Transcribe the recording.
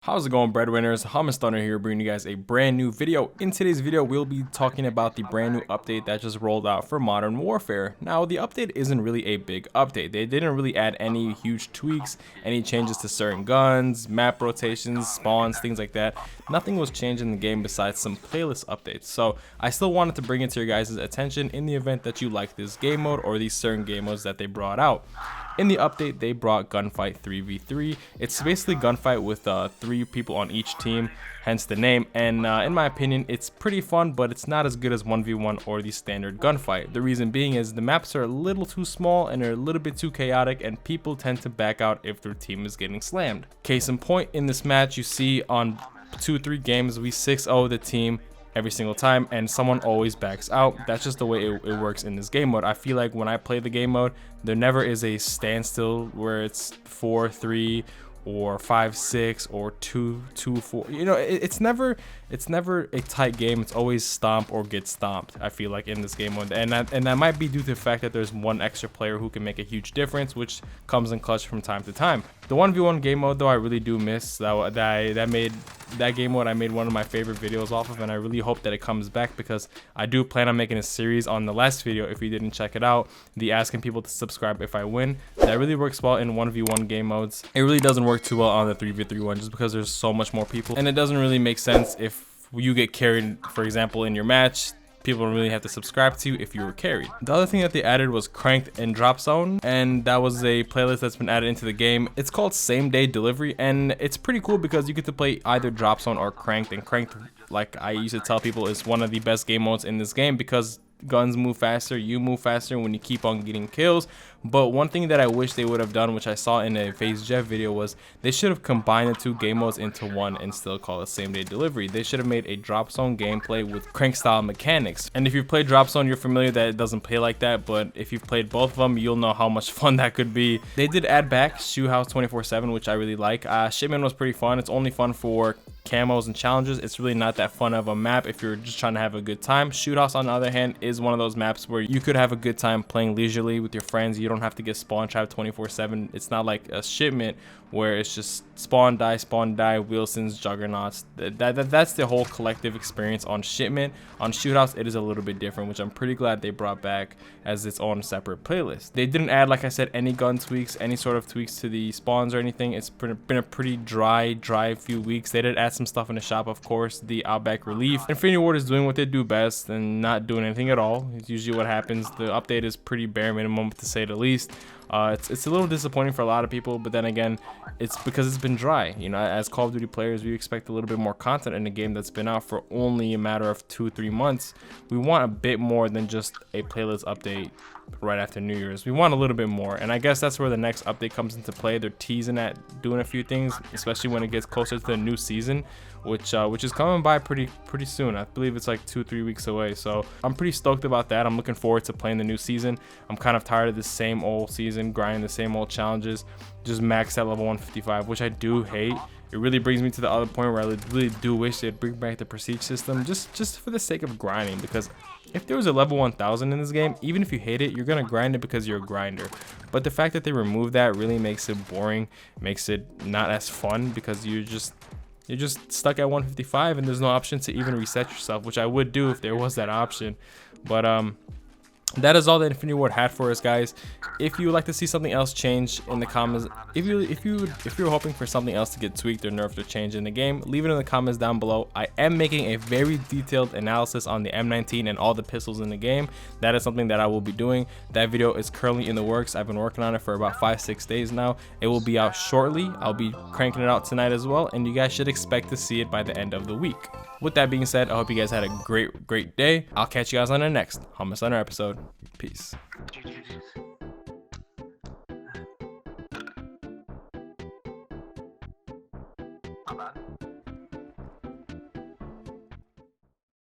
How's it going, breadwinners? Stunner here, bringing you guys a brand new video. In today's video, we'll be talking about the brand new update that just rolled out for Modern Warfare. Now, the update isn't really a big update. They didn't really add any huge tweaks, any changes to certain guns, map rotations, spawns, things like that. Nothing was changed in the game besides some playlist updates. So I still wanted to bring it to your guys' attention in the event that you like this game mode or these certain game modes that they brought out. In the update, they brought Gunfight 3v3. It's basically gunfight with 3 people on each team, hence the name. And in my opinion, it's pretty fun, but it's not as good as 1v1 or the standard gunfight. The reason being is the maps are a little too small and are a little bit too chaotic, and people tend to back out if their team is getting slammed. Case in point, in this match, you see on 2-3 games, we 6-0 the team every single time, and someone always backs out. That's just the way it works in this game mode. I feel like when I play the game mode, there never is a standstill where it's 4-3 or 5-6 or 2-4. You know, it's never a tight game. It's always stomp or get stomped, I feel like, in this game mode, and that might be due to the fact that there's one extra player who can make a huge difference, which comes in clutch from time to time. The 1v1 game mode, though, I really do miss. That game mode I made one of my favorite videos off of, and I really hope that it comes back, because I do plan on making a series on the last video. If you didn't check it out, the asking people to subscribe if I win, that really works well in 1v1 game modes. It really doesn't work too well on the 3v3 one, just because there's so much more people, and it doesn't really make sense if you get carried, for example, in your match. People don't really have to subscribe to you if you were carried. The other thing that they added was Cranked and Drop Zone, and that was a playlist that's been added into the game. It's called Same Day Delivery, and it's pretty cool because you get to play either Drop Zone or Cranked. And Cranked, like I used to tell people, is one of the best game modes in this game because guns move faster, you move faster when you keep on getting kills. But one thing that I wish they would have done, which I saw in a FaZe Jeff video, was they should have combined the two game modes into one and still call it Same Day Delivery. They should have made a Drop Zone gameplay with Crank style mechanics. And if you've played Drop Zone, you're familiar that it doesn't play like that, but if you've played both of them, you'll know how much fun that could be. They did add back Shoe House 24/7, which I really like. Shipment was pretty fun. It's only fun for camos and challenges. It's really not that fun of a map if you're just trying to have a good time. Shoot House, on the other hand, is one of those maps where you could have a good time playing leisurely with your friends. You don't have to get spawn trapped 24/7. It's not like a Shipment where it's just spawn die, Wilson's, Juggernauts. That's the whole collective experience on Shipment. On Shoot House, it is a little bit different, which I'm pretty glad they brought back as its own separate playlist. They didn't add, like I said, any gun tweaks, any sort of tweaks to the spawns or anything. It's been a pretty dry few weeks. They did add some stuff in the shop, of course, the Outback Relief. Infinity Ward is doing what they do best and not doing anything at all. It's usually what happens. The update is pretty bare minimum, to say the least. It's a little disappointing for a lot of people, but then again, it's because it's been dry. You know, as Call of Duty players, we expect a little bit more content in a game that's been out for only a matter of 2-3 months. We want a bit more than just a playlist update right after New Year's. We want a little bit more, and I guess that's where the next update comes into play. They're teasing at doing a few things, especially when it gets closer to the new season, which is coming by pretty soon. I believe it's like 2-3 weeks away, so I'm pretty stoked about that. I'm looking forward to playing the new season. I'm kind of tired of the same old season, grinding the same old challenges, just max at level 155, which I do hate. It really brings me to the other point where I really do wish they'd bring back the prestige system, just for the sake of grinding, because if there was a level 1000 in this game, even if you hate it, you're gonna grind it because you're a grinder. But the fact that they remove that really makes it boring, makes it not as fun, because you're just stuck at 155 and there's no option to even reset yourself, which I would do if there was that option. But that is all that Infinity Ward had for us, guys. If you would like to see something else change in the comments, if you're hoping for something else to get tweaked or nerfed or changed in the game, leave it in the comments down below. I am making a very detailed analysis on the M19 and all the pistols in the game. That is something that I will be doing. That video is currently in the works. I've been working on it for about 5-6 days now. It will be out shortly. I'll be cranking it out tonight as well, and you guys should expect to see it by the end of the week. With that being said, I hope you guys had a great day. I'll catch you guys on the next Stunner episode. Peace. My bad.